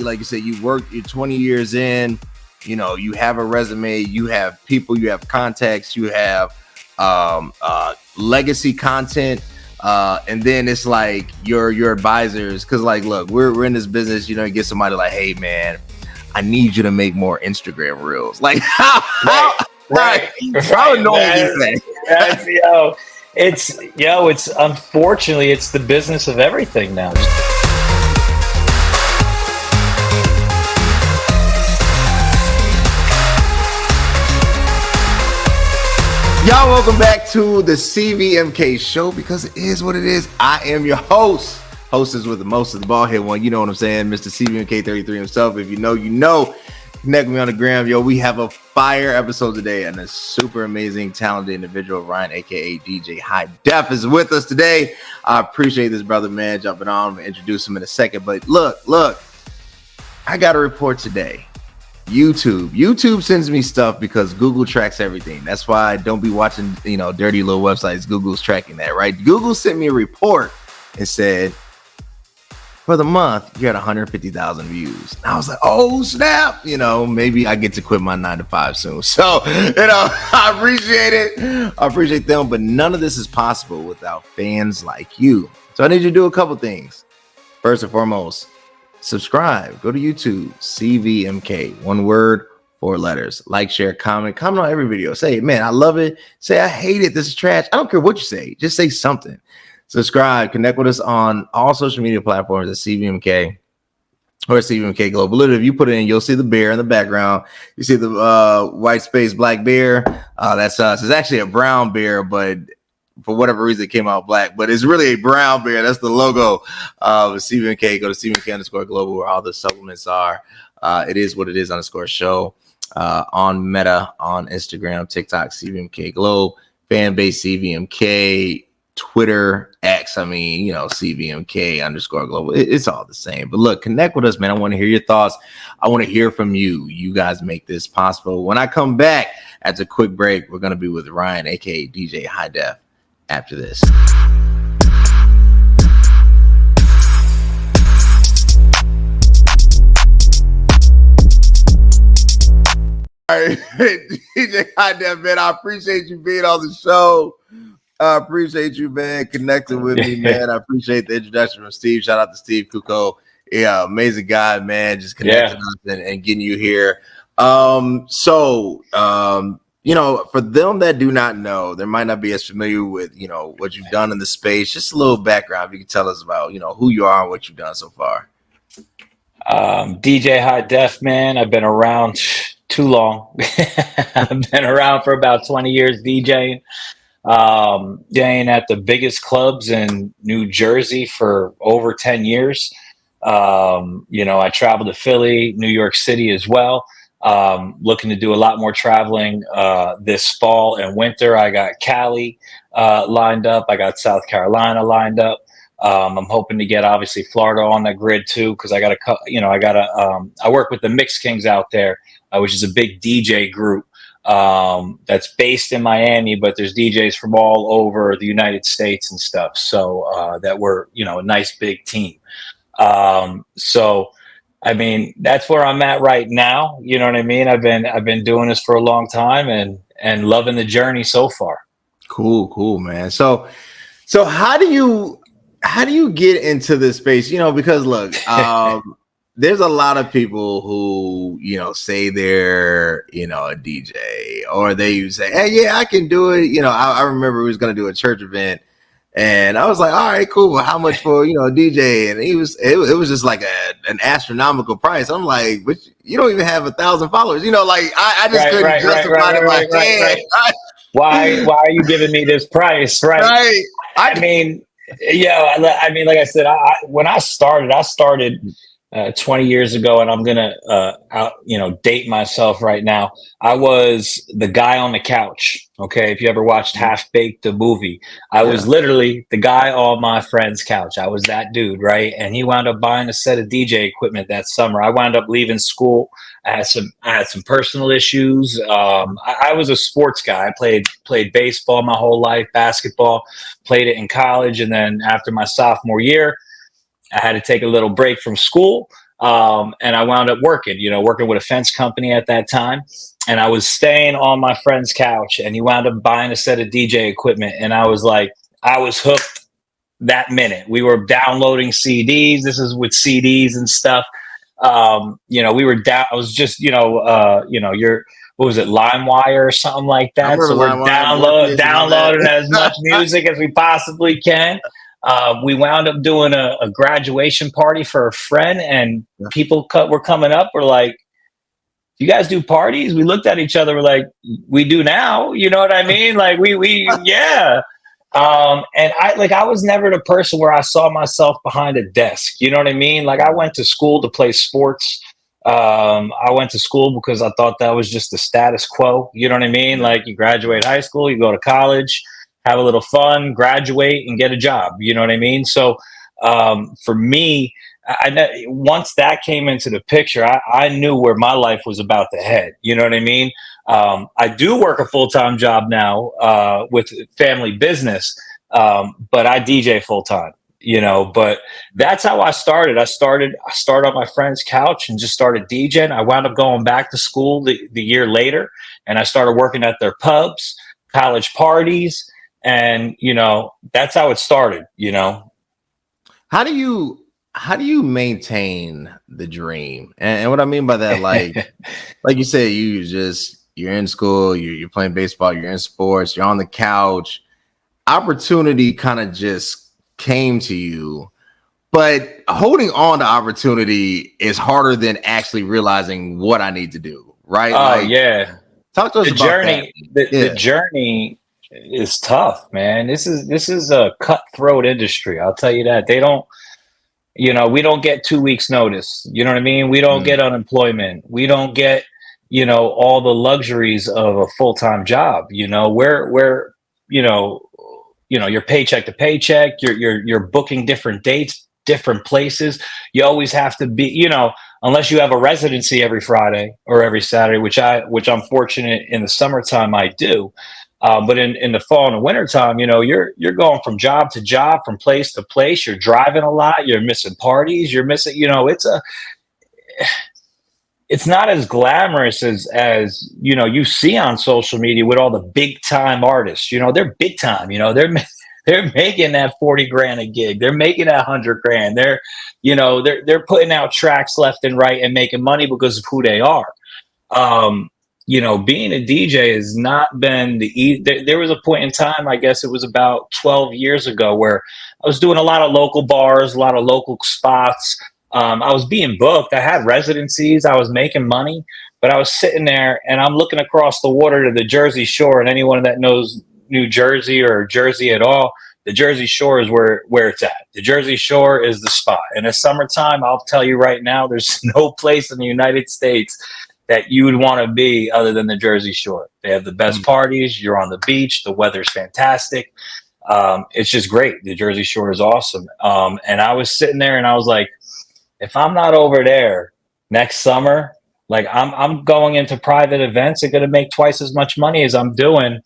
like you said, you work, you're 20 years in, you know, you have a resume, you have people, you have contacts, you have legacy content. And then it's like your advisors, because like, look, we're in this business, you know, you get somebody like, hey man, I need you to make more Instagram reels. Like how annoying is that? It's unfortunately it's the business of everything now. Y'all, welcome back to the Cvmk show, because it is what it is. I am your host. Hostess with the most of the ball head one. You know what I'm saying? Mr. Cvmk33 himself. If you know, you know. Connect with me on the gram. Yo, we have a fire episode today, and a super amazing, talented individual, Ryan, aka DJ High Def, is with us today. I appreciate this brother, man, jumping on. I'm going to introduce him in a second. But look, I got a report today. YouTube sends me stuff because Google tracks everything. That's why I don't be watching, you know, dirty little websites. Google's tracking that, right? Google sent me a report and said, for the month, you had 150,000 views. And I was like, oh, snap. You know, maybe I get to quit my 9 to 5 soon. So, you know, I appreciate it. I appreciate them. But none of this is possible without fans like you. So I need you to do a couple things. First and foremost, subscribe. Go to YouTube, Cvmk. One word, 4 letters. Like, share, comment on every video. Say, man, I love it. Say, I hate it. This is trash. I don't care what you say. Just say something. Subscribe. Connect with us on all social media platforms at Cvmk or Cvmk Global. Literally, if you put it in, you'll see the bear in the background. You see the white space black bear. That's us. It's actually a brown bear, but for whatever reason, it came out black, but it's really a brown bear. That's the logo of Cvmk. Go to cmk_global where all the supplements are. It is what it is _show on Meta, on Instagram, TikTok, Cvmk Globe, fanbase Cvmk, Twitter, X. I mean, you know, Cvmk_global. It's all the same. But look, connect with us, man. I want to hear your thoughts. I want to hear from you. You guys make this possible. When I come back after a quick break, we're going to be with Ryan, aka DJ High Def, after this. All right, DJ High Def, man, I appreciate you being on the show. I appreciate you, man, connecting with me, man. I appreciate the introduction from Steve. Shout out to Steve Kuko. Yeah, amazing guy, man. Just connecting us and getting you here. You know, for them that do not know, they might not be as familiar with, you know, what you've done in the space. Just a little background. If you can tell us about, you know, who you are and what you've done so far. DJ High Def, man. I've been around too long. I've been around for about 20 years DJing. DJing at the biggest clubs in New Jersey for over 10 years. You know, I traveled to Philly, New York City as well. Looking to do a lot more traveling this fall and winter. I got Cali lined up. I got South Carolina lined up. I'm hoping to get obviously Florida on the grid too, because I work with the Mix Kings out there, which is a big DJ group that's based in Miami, but there's DJs from all over the United States and stuff. So that we're, you know, a nice big team. So I mean, that's where I'm at right now. You know what I mean? I've been doing this for a long time and loving the journey so far. Cool, man. So how do you get into this space? You know, because look, there's a lot of people who, you know, say they're, you know, a DJ, or they say, hey, yeah, I can do it. You know, I remember we was going to do a church event, and I was like, all right, cool. Well, how much for, you know, a DJ? And it was just like an astronomical price. I'm like, but you don't even have 1,000 followers. You know, like I just couldn't justify it in my head. Why are you giving me this price? Right. I mean, like I said, when I started 20 years ago, and I'm gonna date myself right now. I was the guy on the couch. Okay, if you ever watched Half Baked, the movie, I was literally the guy on my friend's couch. I was that dude, right? And he wound up buying a set of DJ equipment that summer. I wound up leaving school. I had some personal issues. I was a sports guy. I played baseball my whole life, basketball, played it in college, and then after my sophomore year, I had to take a little break from school. And I wound up working with a fence company at that time. And I was staying on my friend's couch, and he wound up buying a set of DJ equipment. And I was like, I was hooked that minute. We were downloading CDs. This is with CDs and stuff. We were down. I was just, what was it, LimeWire or something like that. So we're downloading as much music as we possibly can. We wound up doing a graduation party for a friend, and people were coming up. We're like, you guys do parties? We looked at each other. We're like, we do now. You know what I mean? Like yeah. And I was never the person where I saw myself behind a desk. You know what I mean? Like, I went to school to play sports. I went to school because I thought that was just the status quo. You know what I mean? Like, you graduate high school, you go to college, have a little fun, graduate, and get a job. You know what I mean? So for me, once that came into the picture, I knew where my life was about to head. You know what I mean? I do work a full-time job now with family business, but I DJ full-time. But that's how I started. I started on my friend's couch and just started DJing. I wound up going back to school the year later, and I started working at their pubs, college parties, and that's how it started. How do you maintain the dream? And what I mean by that, like you said, you're in school, you're playing baseball, you're in sports, you're on the couch. Opportunity kind of just came to you, but holding on to opportunity is harder than actually realizing what I need to do, right? Talk to us about journey. The journey is tough, man. This is a cutthroat industry. I'll tell you that. They don't, we don't get 2 weeks notice. You know what I mean? We don't get unemployment. We don't get, all the luxuries of a full-time job. We're you're paycheck to paycheck. You're booking different dates, different places. You always have to be, unless you have a residency every Friday or every Saturday, which I'm fortunate in the summertime I do. But in the fall and the wintertime, you're going from job to job, from place to place. You're driving a lot. You're missing parties. You're missing, it's not as glamorous as you see on social media with all the big time artists. They're big time. They're making that 40 grand a gig. They're making that 100 grand. They're putting out tracks left and right and making money because of who they are. Being a DJ has not been there was a point in time, I guess it was about 12 years ago, where I was doing a lot of local bars, a lot of local spots. I was being booked. I had residencies. I was making money, but I was sitting there and I'm looking across the water to the Jersey Shore. And anyone that knows New Jersey or Jersey at all, the Jersey Shore is where it's at. The Jersey Shore is the spot. And in summertime, I'll tell you right now, there's no place in the United States that you would want to be other than the Jersey Shore. They have the best parties. You're on the beach. The weather's fantastic. It's just great. The Jersey Shore is awesome. And I was sitting there and I was like, if I'm not over there next summer, like I'm going into private events, they're going to make twice as much money as I'm doing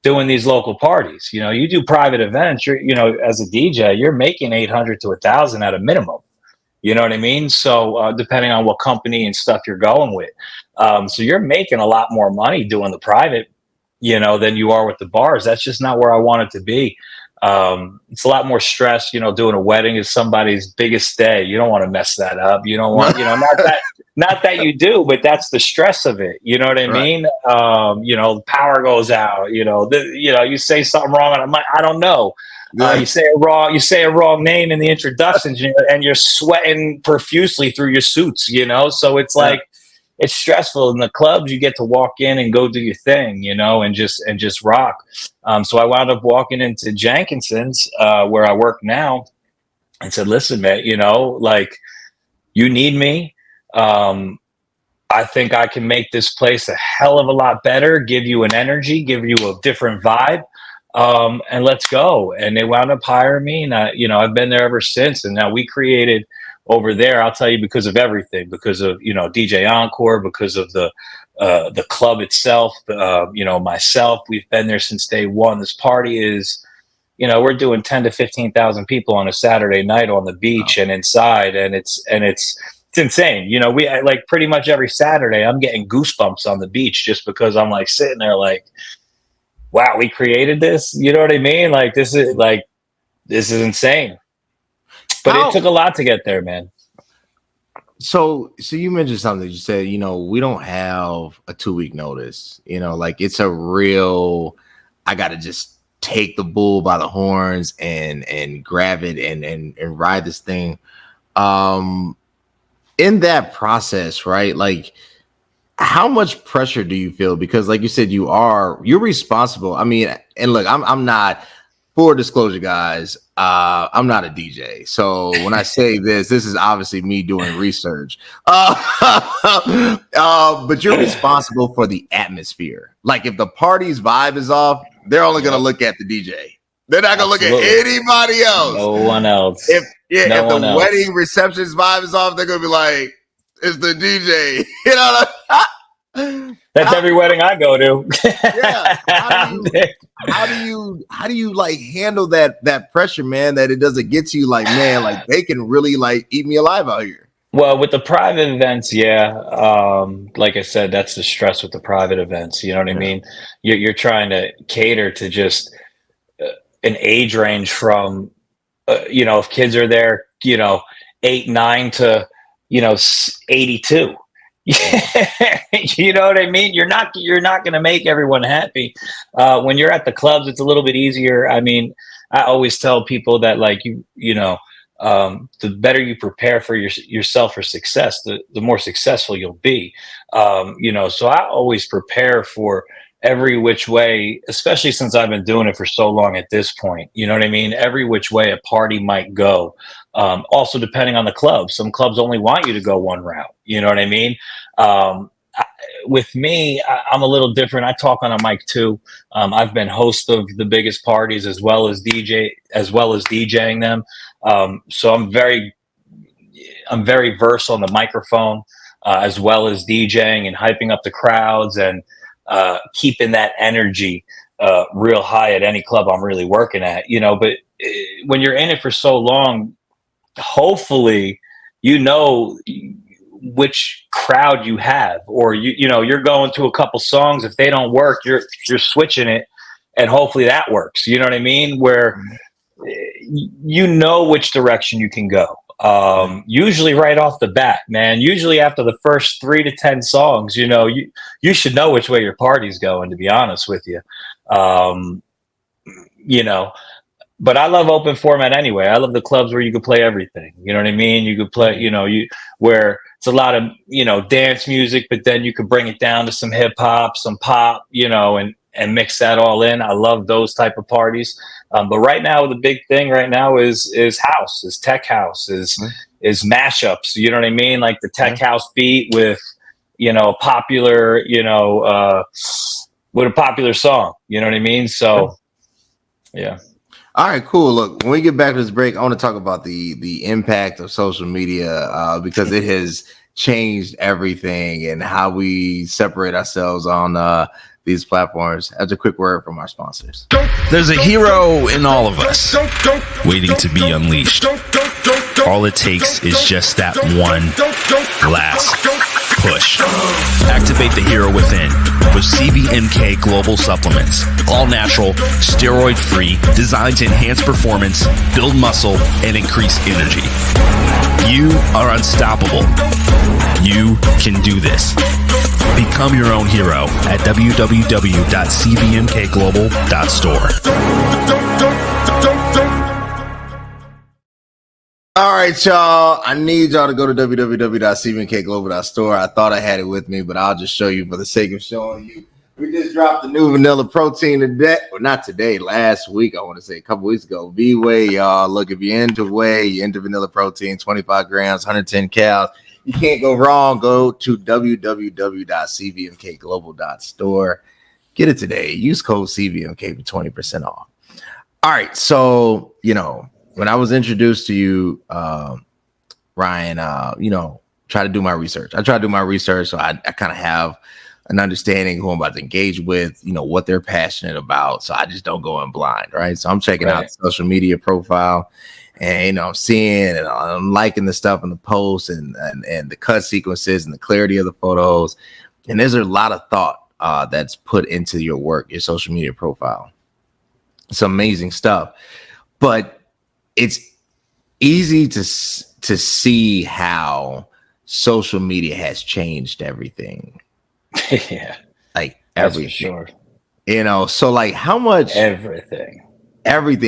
these local parties. You do private events, as a DJ, you're making 800 to 1,000 at a minimum. You know what I mean? So depending on what company and stuff you're going with. So you're making a lot more money doing the private, than you are with the bars. That's just not where I want it to be. It's a lot more stress, doing a wedding is somebody's biggest day. You don't want to mess that up. You don't want, not that you do, but that's the stress of it. You know what I mean? The power goes out, you say something wrong and I'm like, I don't know. You say a wrong name in the introductions and you're sweating profusely through your suits, so it's like, it's stressful. In the clubs, you get to walk in and go do your thing, and just rock. So I wound up walking into Jenkinson's, where I work now, and said, listen, man, you need me. I think I can make this place a hell of a lot better, give you an energy, give you a different vibe. And let's go. And they wound up hiring me, and I've been there ever since. And now we created over there, I'll tell you, because of everything, because of, DJ Encore, because of the club itself, myself, we've been there since day one. This party is, we're doing 10 to 15,000 people on a Saturday night on the beach and inside. And it's it's insane. You know, like pretty much every Saturday, I'm getting goosebumps on the beach just because I'm like sitting there like, wow, we created this. You know what I mean? Like this is insane. But it took a lot to get there, man. So you mentioned something. You said, you know, we don't have a 2-week notice. You know, like it's a real, I got to just take the bull by the horns and grab it and ride this thing. In that process, right? Like, how much pressure do you feel? Because like you said, you're responsible. I mean, and look, I'm not, full disclosure, guys, I'm not a DJ. So when I say this is obviously me doing research. But you're responsible for the atmosphere. Like if the party's vibe is off, they're only going to look at the DJ. They're not going to look at anybody else. No one else. If the wedding reception's vibe is off, they're going to be like, it's the DJ. You know, that's every wedding I go to. Yeah. How do you like handle that pressure, man, that it doesn't get to you like, man, like they can really like eat me alive out here? Well, with the private events, yeah. Like I said, that's the stress with the private events. You know what I mean? You're trying to cater to just an age range from, you know, if kids are there, you know, 8, 9 to, you know, 82. You know what I mean? You're not going to make everyone happy. When you're at the clubs, it's a little bit easier. I mean, I always tell people that like you know, the better you prepare for yourself for success, the more successful you'll be. You know, so I always prepare for every which way, especially since I've been doing it for so long at this point. You know what I mean? Every which way a party might go. Also, depending on the club, some clubs only want you to go one route. You know what I mean? With me, I'm a little different. I talk on a mic too. I've been host of the biggest parties as well as DJing them. So I'm very versed on the microphone, as well as DJing and hyping up the crowds and keeping that energy real high at any club I'm really working at. You know, but when you're in it for so long, hopefully, you know which crowd you have, or you know you're going to a couple songs. If they don't work, you're switching it, and hopefully that works. You know what I mean? Where you know which direction you can go. Usually right off the bat, man. Usually after the first 3 to 10 songs, you know you should know which way your party's going. To be honest with you, you know. But I love open format anyway. I love the clubs where you could play everything. You know what I mean? You could play, you know, where it's a lot of, you know, dance music, but then you could bring it down to some hip hop, some pop, you know, and mix that all in. I love those type of parties. But right now, the big thing right now is house, is tech house, is mashups. You know what I mean? Like the tech house beat with, you know, popular, you know, with a popular song. You know what I mean? So, yeah. All right, cool. Look, when we get back to this break, I want to talk about the impact of social media because it has changed everything and how we separate ourselves on these platforms. As a quick word from our sponsors. There's a hero in all of us waiting to be unleashed. All it takes is just that one last push. Activate the hero within with Cvmk Global Supplements. All natural, steroid-free, designed to enhance performance, build muscle, and increase energy. You are unstoppable. You can do this. Become your own hero at www.cvmkglobal.store. All right, y'all. I need y'all to go to www.cmk&x.store. I thought I had it with me, but I'll just show you for the sake of showing you. We just dropped the new vanilla protein today. Well, not today, last week. I want to say a couple weeks ago. V-Whey, y'all. Look, if you're into whey, you're into vanilla protein, 25 grams, 110 calories. You can't go wrong. Go to www.cvmkglobal.store. Get it today. Use code CVMK for 20% off. All right, so, you know, when I was introduced to you, Ryan, you know, try to do my research. I try to do my research, so I kind of have an understanding who I'm about to engage with, you know, what they're passionate about. So I just don't go in blind, right? So I'm checking out the social media profile, and you know, I'm seeing and I'm liking the stuff in the posts and the cut sequences and the clarity of the photos. And there's a lot of thought that's put into your work, your social media profile. It's amazing stuff, but it's easy to see how social media has changed everything. Yeah, like that's everything. For sure. You know, so like how much everything,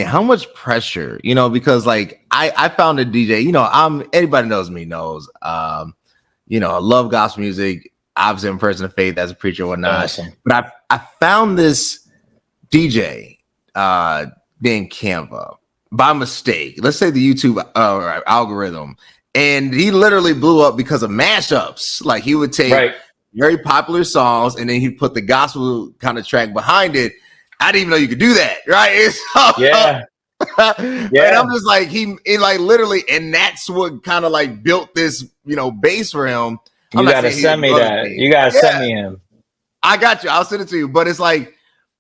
how much pressure, you know, because like I found a DJ, you know, anybody knows me knows, you know, I love gospel music. Obviously, I'm a person of faith as a preacher and whatnot. Awesome. But I found this DJ named Canva by mistake. Let's say the YouTube algorithm, and he literally blew up because of mashups. Like he would take very popular songs and then he'd put the gospel kind of track behind it. I didn't even know you could do that, right? Yeah. And I'm just like, it like literally, and that's what kind of like built this, you know, base for him. You gotta send me that. You gotta send me him. I got you. I'll send it to you. But it's like,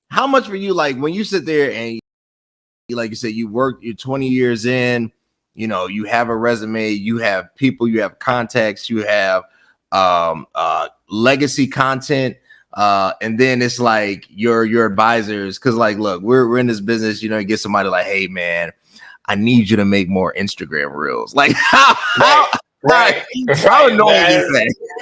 how much for you, like when you sit there and like you said, you work, you're 20 years in, you know, you have a resume, you have people, you have contacts, you have legacy content. And then it's like your advisors, because like, look, we're in this business, you know, you get somebody like, hey man, I need you to make more Instagram reels. Like how annoying is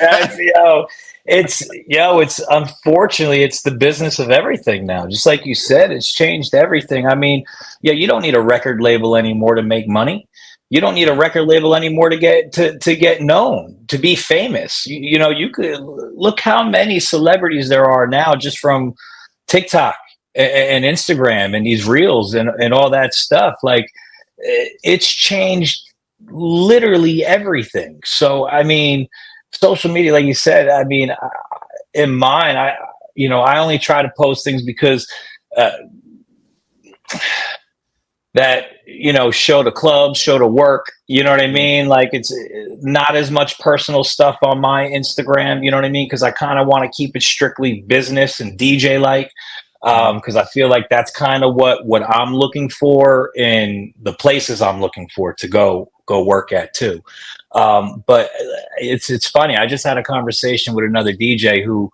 that? It's unfortunately it's the business of everything now. Just like you said, it's changed everything. I mean, you don't need a record label anymore to make money. You don't need a record label anymore to get known, to be famous. You know, you could look how many celebrities there are now just from TikTok and Instagram and these reels and all that stuff. Like it's changed literally everything. So, I mean, social media, like you said, I mean, in mine, I only try to post things because that, you know, show to clubs, show to work, you know what I mean? Like it's not as much personal stuff on my Instagram, you know what I mean? Because I kind of want to keep it strictly business and DJ like, because I feel like that's kind of what I'm looking for in the places I'm looking for to go work at too. But it's funny. I just had a conversation with another DJ who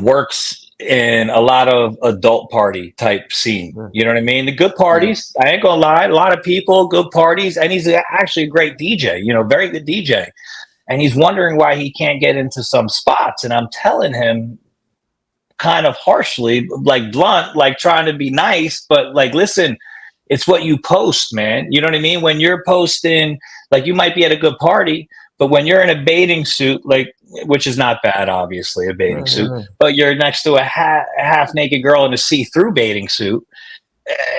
works in a lot of adult party type scene. You know what I mean? The good parties, I ain't gonna lie, a lot of people, good parties, and he's actually a great DJ, you know, very good DJ. And he's wondering why he can't get into some spots. And I'm telling him kind of harshly, like blunt, like trying to be nice, but like, listen, it's what you post, man. You know what I mean? When you're posting, like you might be at a good party, but when you're in a bathing suit, like, which is not bad, obviously, a bathing suit, but you're next to a half naked girl in a see-through bathing suit,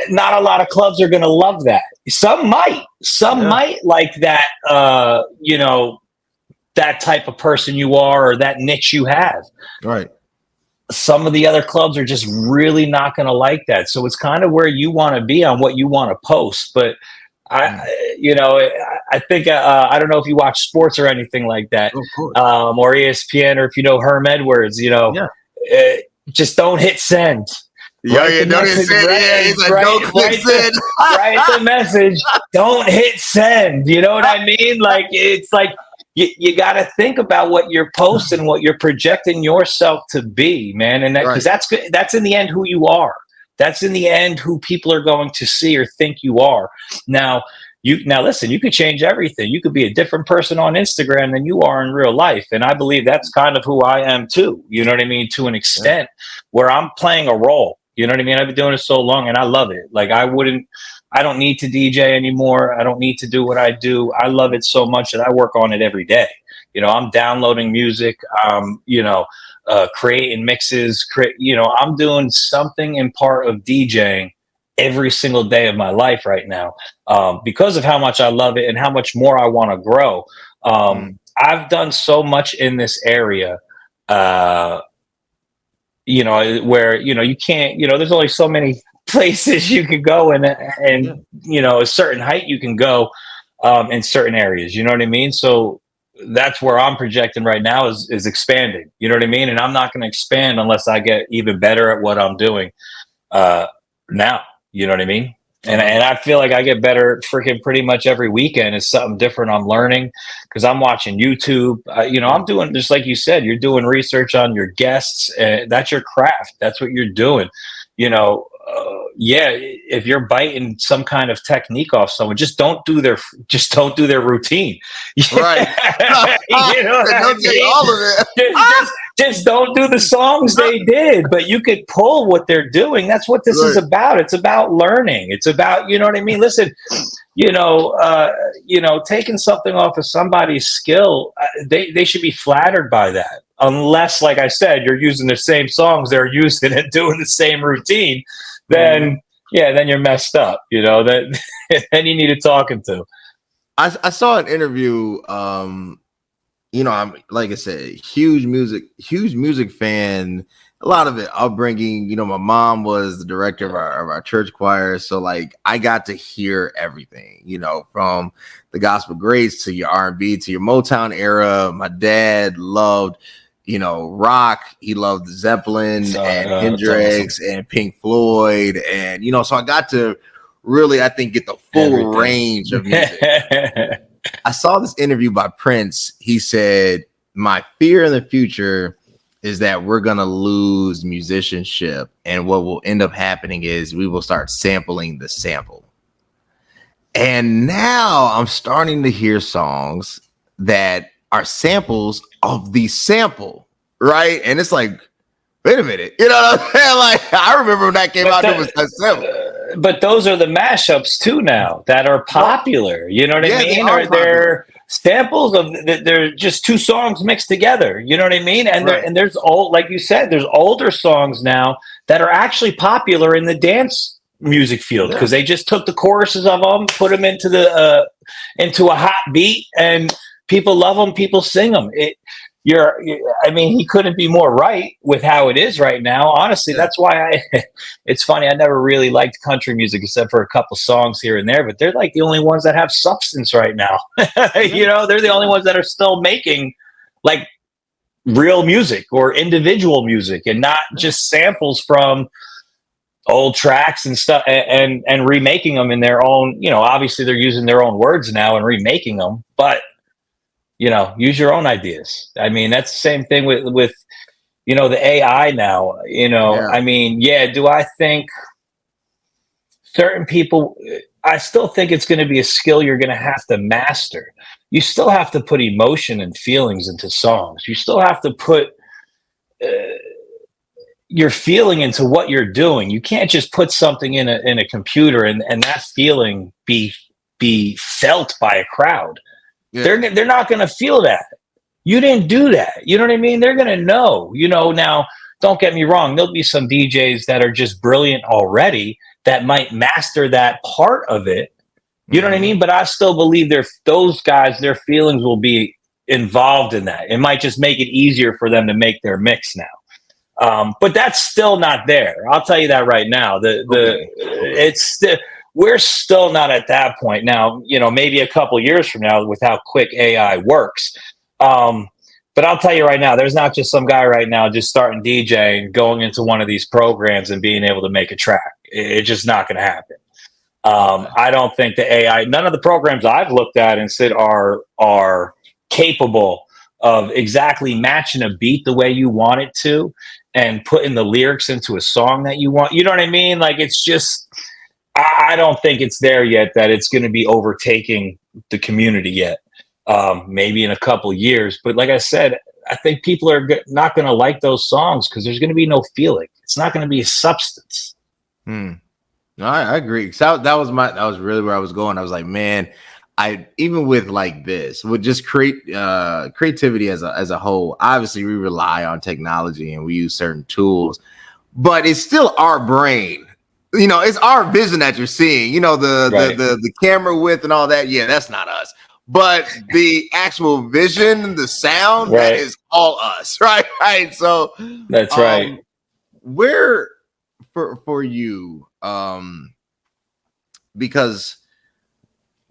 not a lot of clubs are going to love that. Some might like that, you know, that type of person you are or that niche you have. Right. Some of the other clubs are just really not going to like that. So it's kind of where you want to be on what you want to post. But I think, I don't know if you watch sports or anything like that, or ESPN, or if you know Herm Edwards, you know, just don't hit send. Don't hit send. Write the message. Don't hit send. You know what I mean? Like, it's like, you got to think about what you're posting, what you're projecting yourself to be, man. And because that's in the end who you are. That's in the end who people are going to see or think you are. Now listen, you could change everything. You could be a different person on Instagram than you are in real life. And I believe that's kind of who I am too. You know what I mean? To an extent where I'm playing a role. You know what I mean? I've been doing it so long and I love it. Like I don't need to DJ anymore. I don't need to do what I do. I love it so much that I work on it every day. You know, I'm downloading music, creating mixes, I'm doing something in part of DJing every single day of my life right now, because of how much I love it and how much more I want to grow. I've done so much in this area, where, you can't, there's only so many places you can go and a certain height you can go in certain areas. You know what I mean? So that's where I'm projecting right now is expanding. You know what I mean? And I'm not going to expand unless I get even better at what I'm doing now. You know what I mean? And I feel like I get better freaking pretty much every weekend. Is something different I'm learning because I'm watching YouTube. You know, I'm doing just like you said. You're doing research on your guests. That's your craft. That's what you're doing. You know, yeah. If you're biting some kind of technique off someone, just don't do their routine. Right. You know what I mean? All of it. Just don't do the songs they did, but you could pull what they're doing. That's what this is about. It's about learning. It's about, you know what I mean? Listen, you know, taking something off of somebody's skill, they should be flattered by that. Unless, like I said, you're using the same songs they're using and doing the same routine, then then you're messed up. You know, that then you need a talking to. I saw an interview. You know, I'm like I said, huge music fan. A lot of it upbringing. You know, my mom was the director of our church choir, so like I got to hear everything. You know, from the gospel greats to your R&B to your Motown era. My dad loved, you know, rock. He loved Zeppelin and Hendrix and Pink Floyd, and you know, so I got to really, I think, get the full range of music. I saw this interview by Prince. He said, "My fear in the future is that we're going to lose musicianship. And what will end up happening is we will start sampling the sample." And now I'm starting to hear songs that are samples of the sample, right? And it's like, wait a minute. You know what I'm saying? Like, I remember when that came out, it was a sample. But those are the mashups too now that are popular. You know what I mean? Or they're samples of they're just two songs mixed together. You know what I mean? And and there's old, like you said, there's older songs now that are actually popular in the dance music field because they just took the choruses of them, put them into a hot beat, and people love them. People sing them. I mean, he couldn't be more right with how it is right now. Honestly, that's why it's funny. I never really liked country music except for a couple songs here and there, but they're like the only ones that have substance right now. You know, they're the only ones that are still making like real music or individual music and not just samples from old tracks and stuff and remaking them in their own, you know, obviously they're using their own words now and remaking them, but you know, use your own ideas. I mean, that's the same thing with you know, the AI now, you know, I mean, do I think certain people, I still think it's going to be a skill you're going to have to master. You still have to put emotion and feelings into songs. You still have to put your feeling into what you're doing. You can't just put something in a computer and that feeling be felt by a crowd. They're not going to feel that. You didn't do that. You know what I mean? They're going to know, you know. Now, don't get me wrong. There'll be some DJs that are just brilliant already that might master that part of it. You know what I mean? But I still believe those guys, their feelings will be involved in that. It might just make it easier for them to make their mix now. But that's still not there. I'll tell you that right now. We're still not at that point now. You know, maybe a couple years from now, with how quick AI works. But I'll tell you right now, there's not just some guy right now just starting DJing, going into one of these programs and being able to make a track. It's just not going to happen. I don't think the AI, none of the programs I've looked at and said are capable of exactly matching a beat the way you want it to and putting the lyrics into a song that you want. You know what I mean? Like, it's just, I don't think it's there yet that it's going to be overtaking the community yet. Maybe in a couple years. But like I said, I think people are not going to like those songs because there's going to be no feeling. It's not going to be a substance. No, I agree. So that was really where I was going. I was like, man, even with like this, with just creativity as a whole, obviously we rely on technology and we use certain tools, but it's still our brain. You know, it's our vision that you're seeing. You know, the camera width and all that. Yeah, that's not us. But the actual vision, the sound, that is all us, right? Right. So that's right. Where for you, because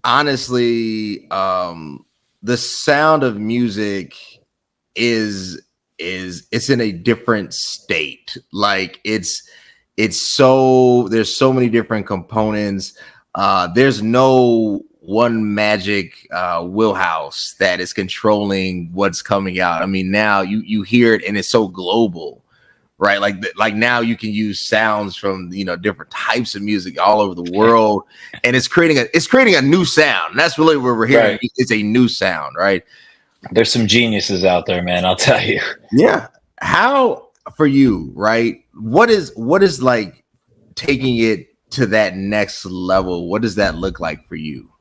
honestly, the sound of music is it's in a different state. Like it's so there's so many different components. There's no one magic wheelhouse that is controlling what's coming out. I mean, now you hear it and it's so global, right? Like now you can use sounds from different types of music all over the world, and it's creating a new sound. And that's really what we're hearing. Right. It's a new sound, right? There's some geniuses out there, man. I'll tell you. Yeah. How for you, right? What is like taking it to that next level? What does that look like for you?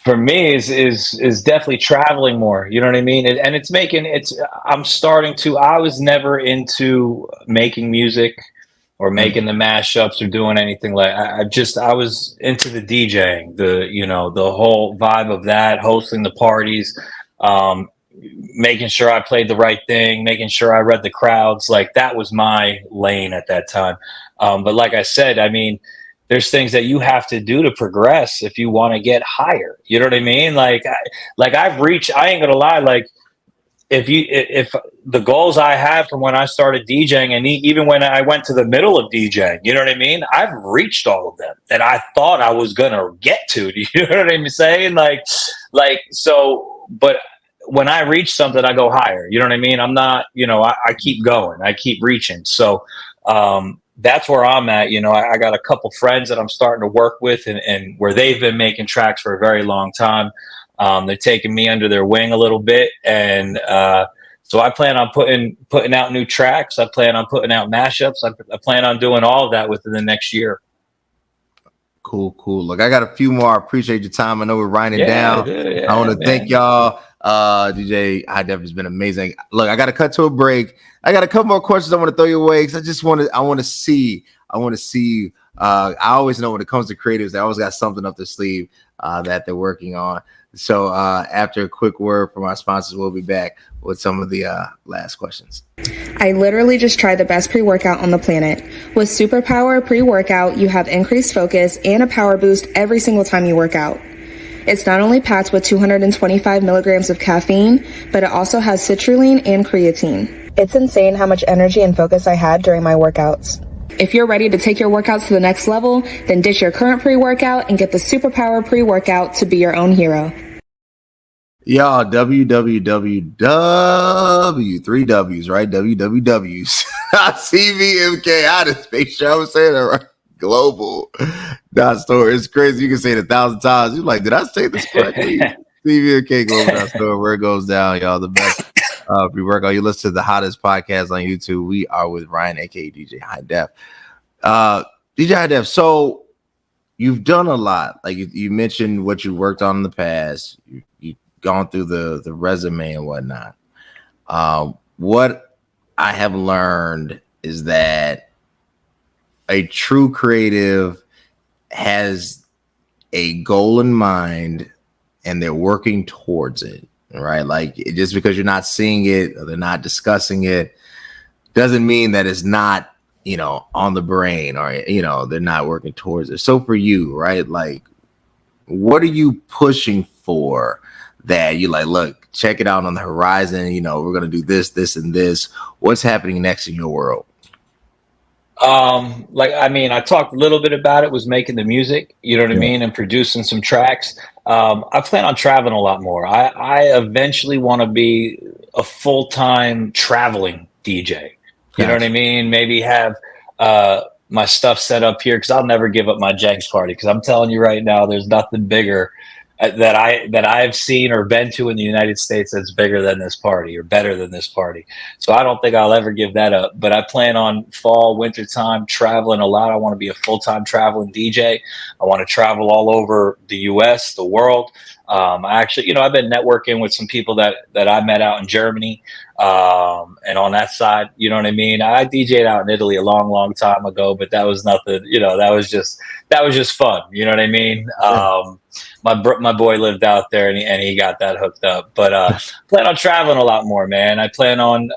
For me is definitely traveling more. You know what I mean? And I was never into making music or making the mashups or doing anything like I was into the DJing, the whole vibe of that, hosting the parties, making sure I played the right thing, making sure I read the crowds. Like that was my lane at that time. But like I said, I mean, there's things that you have to do to progress if you want to get higher. You know what I mean? Like I've reached, I ain't gonna lie, like if the goals I had from when I started DJing and even when I went to the middle of DJing, you know what I mean? I've reached all of them that I thought I was gonna get to. Do you know what I'm saying? But when I reach something, I go higher. You know what I mean? I'm not, I keep going, I keep reaching. So, that's where I'm at. I got a couple friends that I'm starting to work with and where they've been making tracks for a very long time. They're taking me under their wing a little bit. And so I plan on putting out new tracks. I plan on putting out mashups. I plan on doing all of that within the next year. Cool. Look, I got a few more. I appreciate your time. I know we're writing down. Yeah, I want to thank y'all. DJ High Def has been amazing. Look, I got to cut to a break. I got a couple more questions I want to throw you away because I want to see. I always know when it comes to creatives, they always got something up their sleeve that they're working on. So after a quick word from our sponsors, we'll be back with some of the last questions. I literally just tried the best pre-workout on the planet. With Superpower pre-workout, you have increased focus and a power boost every single time you work out. It's not only packed with 225 milligrams of caffeine, but it also has citrulline and creatine. It's insane how much energy and focus I had during my workouts. If you're ready to take your workouts to the next level, then ditch your current pre-workout and get the Superpower pre-workout to be your own hero. Y'all, www, 3 W's, right? wwws. Cvmk, I just make sure I'm saying that right. Global. .store. It's crazy. You can say it 1,000 times. You're like, did I say this correctly? Cvmk Global .store. Where it goes down, y'all. The best pre-workout. You listen to the hottest podcast on YouTube. We are with Ryan, aka DJ High Def. DJ High Def. So you've done a lot. Like you mentioned what you worked on in the past. You've gone through the resume and whatnot. What I have learned is that a true creative has a goal in mind and they're working towards it, right? Like just because you're not seeing it or they're not discussing it doesn't mean that it's not, on the brain or, they're not working towards it. So for you, right? Like, what are you pushing for that you're like, look, check it out on the horizon. We're going to do this, this, and this. What's happening next in your world? I talked a little bit about it, was making the music, you know what I mean, and producing some tracks. I plan on traveling a lot more. I eventually want to be a full-time traveling DJ. You know what I mean? Maybe have my stuff set up here because I'll never give up my Jenks party because I'm telling you right now, there's nothing bigger that I've seen or been to in the United States that's bigger than this party or better than this party. So I don't think I'll ever give that up. But I plan on fall, winter time traveling a lot. I want to be a full-time traveling DJ. I want to travel all over the US, the world. I actually, I've been networking with some people that I met out in Germany. And on that side, you know what I mean? I DJ'd out in Italy a long, long time ago, but that was nothing, that was just fun. You know what I mean? My boy lived out there and he got that hooked up, but, plan on traveling a lot more, man. I plan on,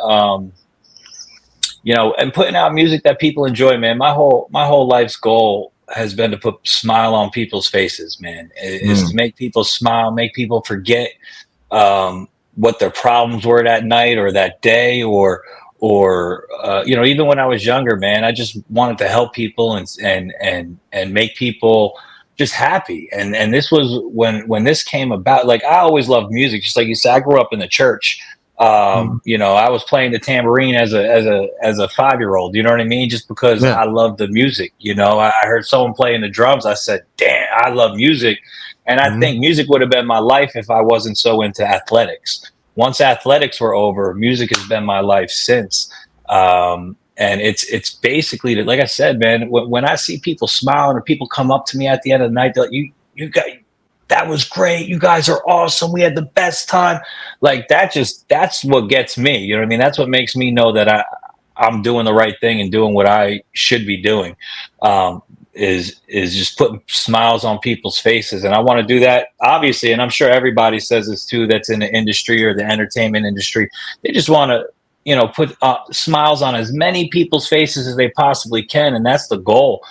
and putting out music that people enjoy, man. My whole life's goal has been to put smile on people's faces, man. Is to make people smile, make people forget what their problems were that night or that day, or even when I was younger, man, I just wanted to help people and make people just happy. And this was when this came about. Like, I always loved music, just like you said. I grew up in the church. I was playing the tambourine as a 5-year-old, you know what I mean? Just because I love the music, I heard someone playing the drums. I said, damn, I love music. And I think music would have been my life if I wasn't so into athletics. Once athletics were over, music has been my life since. And it's basically, like I said, man, when I see people smiling or people come up to me at the end of the night, they're like, you guys, that was great. You guys are awesome. We had the best time. Like, that's what gets me. You know what I mean? That's what makes me know that I'm doing the right thing and doing what I should be doing. Is just putting smiles on people's faces. And I want to do that, obviously. And I'm sure everybody says this too, that's in the industry or the entertainment industry. They just want to, put smiles on as many people's faces as they possibly can. And that's the goal.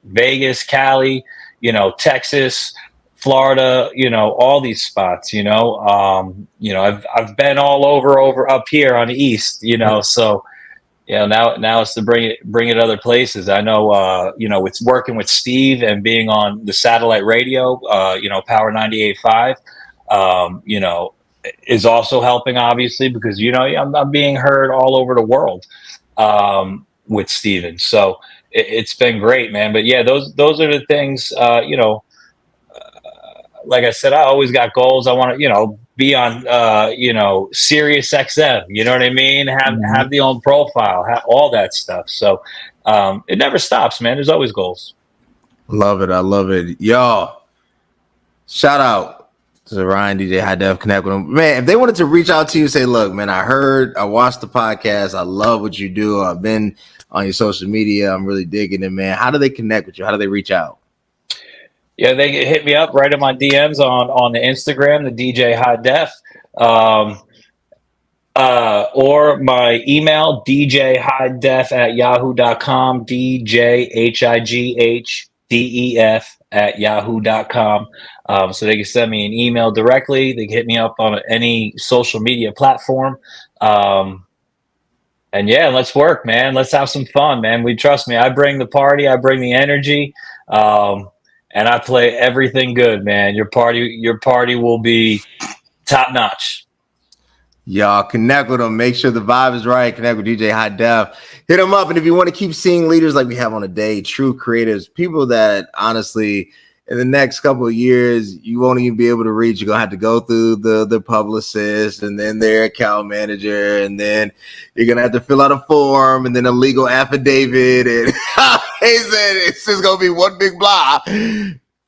Vegas, Cali, Texas, Florida, all these spots, I've been all over up here on the East, so, now it's to bring it other places. I know, it's working with Steve and being on the satellite radio, Power 98.5, is also helping, obviously, because, I'm being heard all over the world, with Steven. So it's been great, man. But yeah, those are the things, like I said, I always got goals. I want to, be on, Sirius XM, you know what I mean? Have the own profile, have all that stuff. So it never stops, man. There's always goals. Love it. I love it. Y'all, shout out to Ryan DJ High Def. Connect with him. Man, if they wanted to reach out to you and say, look, man, I watched the podcast. I love what you do. I've been on your social media. I'm really digging it, man. How do they connect with you? How do they reach out? Yeah, they can hit me up right in my DMs on the Instagram, the DJ High Def, or my email, djhighdef@yahoo.com, djhighdef@yahoo.com. So they can send me an email directly. They can hit me up on any social media platform. And yeah, let's work, man. Let's have some fun, man. Trust me. I bring the party. I bring the energy. And I play everything good, man. Your party will be top notch. Y'all connect with them. Make sure the vibe is right. Connect with DJ High Def. Hit them up. And if you want to keep seeing leaders like we have on a day, true creatives, people that honestly, in the next couple of years, you won't even be able to reach. You're going to have to go through the publicist and then their account manager. And then you're going to have to fill out a form and then a legal affidavit. And he said it's just going to be one big blah.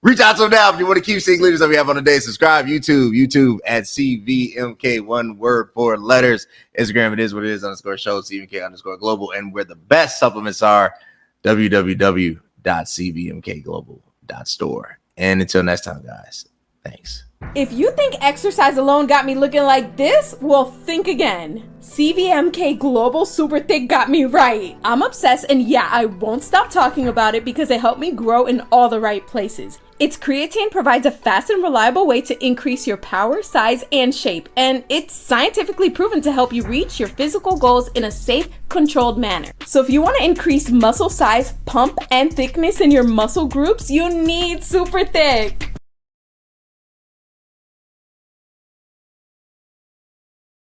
Reach out to them now if you want to keep seeing leaders that we have on the day. Subscribe, YouTube at CVMK, one word, 4 letters. Instagram, it is what it is, _show, CVMK_global. And where the best supplements are, www.cvmkglobal.store. And until next time, guys, thanks. If you think exercise alone got me looking like this, well, think again. CVMK Global Super Thick got me right. I'm obsessed, and yeah, I won't stop talking about it because it helped me grow in all the right places. Its creatine provides a fast and reliable way to increase your power, size, and shape, and it's scientifically proven to help you reach your physical goals in a safe, controlled manner. So if you want to increase muscle size, pump, and thickness in your muscle groups, you need Super Thick.